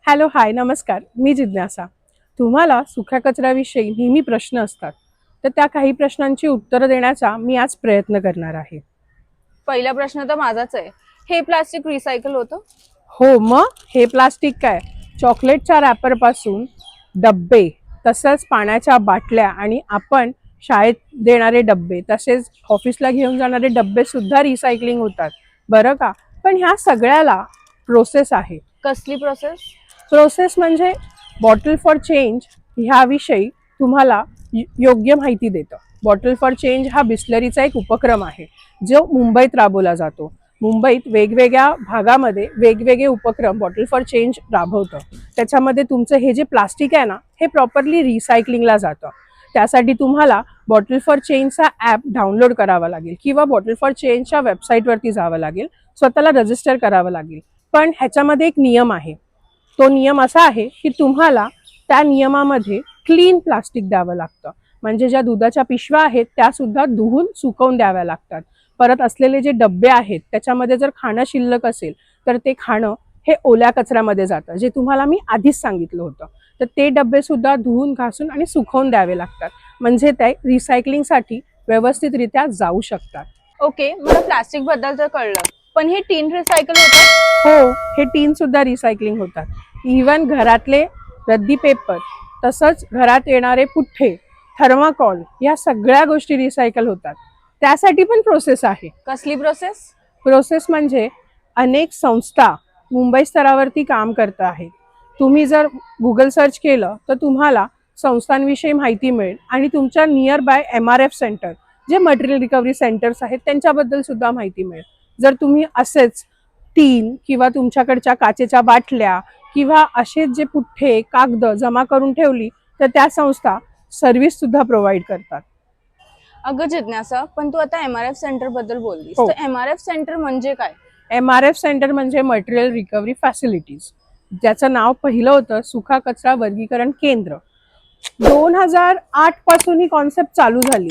Hello hi नमस्कार, मी जिज्ञासा. तुम्हाला सुक्या कचऱ्याविषयी नेहमी प्रश्न असतात, तर त्या काही प्रश्नांची उत्तरं देण्याचा मी आज प्रयत्न करणार आहे. पहिला प्रश्न तर माझाच आहे. हे प्लास्टिक रिसायकल होतं? हो मग हे प्लास्टिक काय, चॉकलेटच्या रॅपरपासून डब्बे, तसंच पाण्याच्या बाटल्या आणि आपण शाळेत देणारे डब्बे, तसेच ऑफिसला घेऊन जाणारे डब्बे सुद्धा रिसायकलिंग होतात बरं का. पण ह्या सगळ्याला प्रोसेस आहे. कसली प्रोसेस? प्रोसेस म्हणजे बॉटल फॉर चेंज ह्याविषयी तुम्हाला योग्य माहिती देतं. बॉटल फॉर चेंज हा बिस्लरीचा एक उपक्रम आहे जो मुंबईत राबवला जातो. मुंबईत वेगवेगळ्या भागामध्ये वेगवेगळे उपक्रम बॉटल फॉर चेंज राबवतं. त्याच्यामध्ये तुमचं हे जे प्लास्टिक आहे ना, हे प्रॉपरली रिसायकलिंगला जातं. त्यासाठी तुम्हाला बॉटल फॉर चेंजचा ॲप डाउनलोड करावा लागेल किंवा बॉटल फॉर चेंजच्या वेबसाईटवरती जावं लागेल, स्वतःला रजिस्टर करावं लागेल. पण ह्याच्यामध्ये एक नियम आहे. तो नियम असा आहे की तुम्हाला त्या नियमामध्ये क्लीन प्लास्टिक द्यावं लागतं. म्हणजे ज्या दुधाच्या पिशव्या आहेत त्या सुद्धा धुवून सुकवून द्याव्या लागतात. परत असलेले जे डब्बे आहेत त्याच्यामध्ये जर खाणं शिल्लक असेल तर ते खाणं हे ओल्या कचऱ्यामध्ये जातं, जे तुम्हाला मी आधीच सांगितलं होतं. तर ते डब्बे सुद्धा धुवून घासून आणि सुकवून द्यावे लागतात, म्हणजे ते रिसायकलिंगसाठी व्यवस्थितरित्या जाऊ शकतात. ओके, मला प्लास्टिक बद्दल तर कळलं, पण हे टीन रिसायकल होतं? हो, हे टीन सुद्धा रिसायकलिंग होतात. इवन घरातले रद्दी पेपर, तसंच घरात येणारे पुठ्ठे, थर्माकॉल, या सगळ्या गोष्टी रिसायकल होतात. त्यासाठी पण प्रोसेस आहे. कसली प्रोसेस? प्रोसेस म्हणजे अनेक संस्था मुंबई स्तरावरती काम करत आहेत. तुम्ही जर गुगल सर्च केलं तर तुम्हाला संस्थांविषयी माहिती मिळेल आणि तुमच्या नियर बाय MRF सेंटर, जे मटेरियल रिकव्हरी सेंटर्स आहेत, त्यांच्याबद्दल सुद्धा माहिती मिळेल. जर तुम्ही असेच टीन किंवा तुमच्याकडच्या काचेच्या बाटल्या किंवा असे जे पुठ्ठे कागद जमा करून ठेवली तर त्या संस्था सर्व्हिस सुद्धा प्रोव्हाइड करतात. अगं जिज्ञासा, पण तू आता MRF सेंटर बद्दल बोललीस, हो. तर MRF सेंटर म्हणजे काय? MRF सेंटर म्हणजे मटेरियल रिकव्हरी फॅसिलिटीज, ज्याचं नाव पहिलं होतं सुखा कचरा वर्गीकरण केंद्र. 2008 पासून ही कॉन्सेप्ट चालू झाली.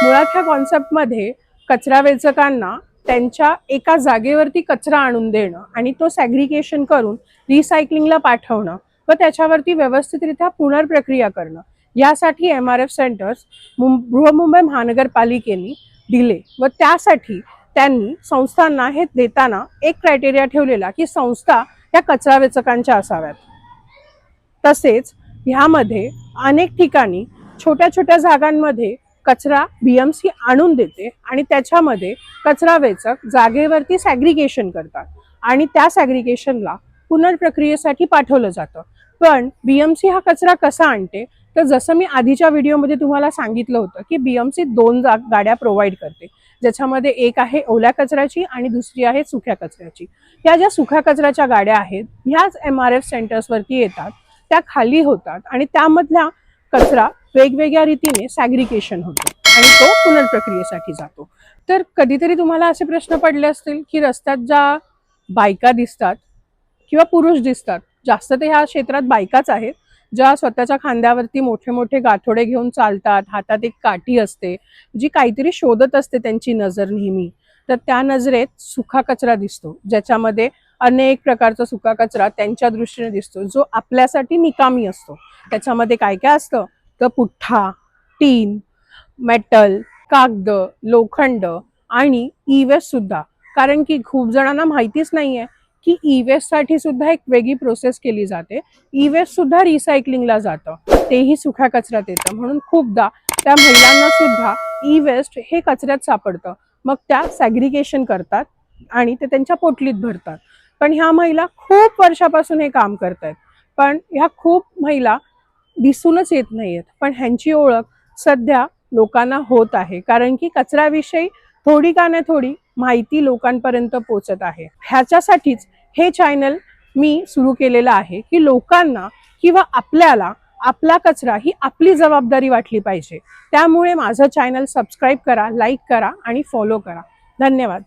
मुळात ह्या कॉन्सेप्टमध्ये कचरा वेचकांना त्यांच्या एका जागेवरती कचरा आणून देणं आणि तो सॅग्रिगेशन करून रिसायकलिंगला पाठवणं व त्याच्यावरती व्यवस्थितरित्या पुनर्प्रक्रिया करणं, यासाठी MRF सेंटर्स बृहन्मुंबई महानगरपालिकेने दिले. व त्यासाठी त्यांनी संस्थांना हे देताना एक क्रायटेरिया ठेवलेला की संस्था या कचरा वेचकांच्या असाव्यात. तसेच ह्यामध्ये अनेक ठिकाणी छोट्या छोट्या जागांमध्ये कचरा BMC आणून देते आणि त्याच्यामध्ये कचरा वेचक जागेवरती सॅग्रिगेशन करतात आणि त्या सॅग्रिगेशनला पुनर्प्रक्रियेसाठी पाठवलं जातं. पण BMC हा कचरा कसा आणते, तर जसं मी आधीच्या व्हिडिओमध्ये तुम्हाला सांगितलं होतं की BMC 2 गाड्या प्रोव्हाइड करते, ज्याच्यामध्ये एक आहे ओल्या कचऱ्याची आणि दुसरी आहे सुक्या कचऱ्याची. ह्या ज्या सुक्या कचऱ्याच्या गाड्या आहेत ह्याच MRF सेंटर्सवरती येतात, त्या खाली होतात आणि त्यामधला कचरा वेगवेगळ्या रीतीने सॅग्रिगेशन होतो आणि तो पुनर्प्रक्रियेसाठी जातो. तर कधीतरी तुम्हाला असे प्रश्न पडले असतील की रस्त्यात ज्या बायका दिसतात किंवा पुरुष दिसतात, जास्त तर ह्या क्षेत्रात बायकाच आहेत, ज्या स्वतःच्या खांद्यावरती मोठे मोठे गाठोडे घेऊन चालतात, हातात एक काठी असते, जी काहीतरी शोधत असते त्यांची नजर नेहमी. तर त्या नजरेत सुखा कचरा दिसतो, ज्याच्यामध्ये अनेक प्रकारचा सुका कचरा त्यांच्या दृष्टीने दिसतो, जो आपल्यासाठी निकामी असतो. त्याच्यामध्ये काय काय असतं, तर पुठ्ठा, टीन, मेटल, कागद, लोखंड आणि E-वेस्ट सुद्धा. कारण की खूप जणांना माहितीच नाहीये की E-वेस्ट साठी सुद्धा एक वेगळी प्रोसेस केली जाते. E-वेस्ट सुद्धा रिसायकलिंगला जातं, तेही सुक्या कचऱ्यात येतं. म्हणून खूपदा त्या महिलांना सुद्धा E-वेस्ट हे कचऱ्यात सापडतं. मग त्या सॅग्रिगेशन करतात आणि ते त्यांच्या पोटलीत भरतात. पण ह्या महिला खूप वर्षापासून हे काम करतायत, पण ह्या खूप महिला दिसूनच येत नाहीयेत. पण ह्यांची ओळख सध्या लोकांना होत आहे, कारण की कचऱ्याविषयी थोडी का नाही थोडी माहिती लोकांपर्यंत पोहोचत आहे. ह्याच्यासाठीच हे चॅनल मी सुरू केलेलं आहे की लोकांना किंवा आपल्याला आपला कचरा ही आपली जबाबदारी वाटली पाहिजे. त्यामुळे माझं चॅनल सबस्क्राईब करा, लाईक करा आणि फॉलो करा. धन्यवाद.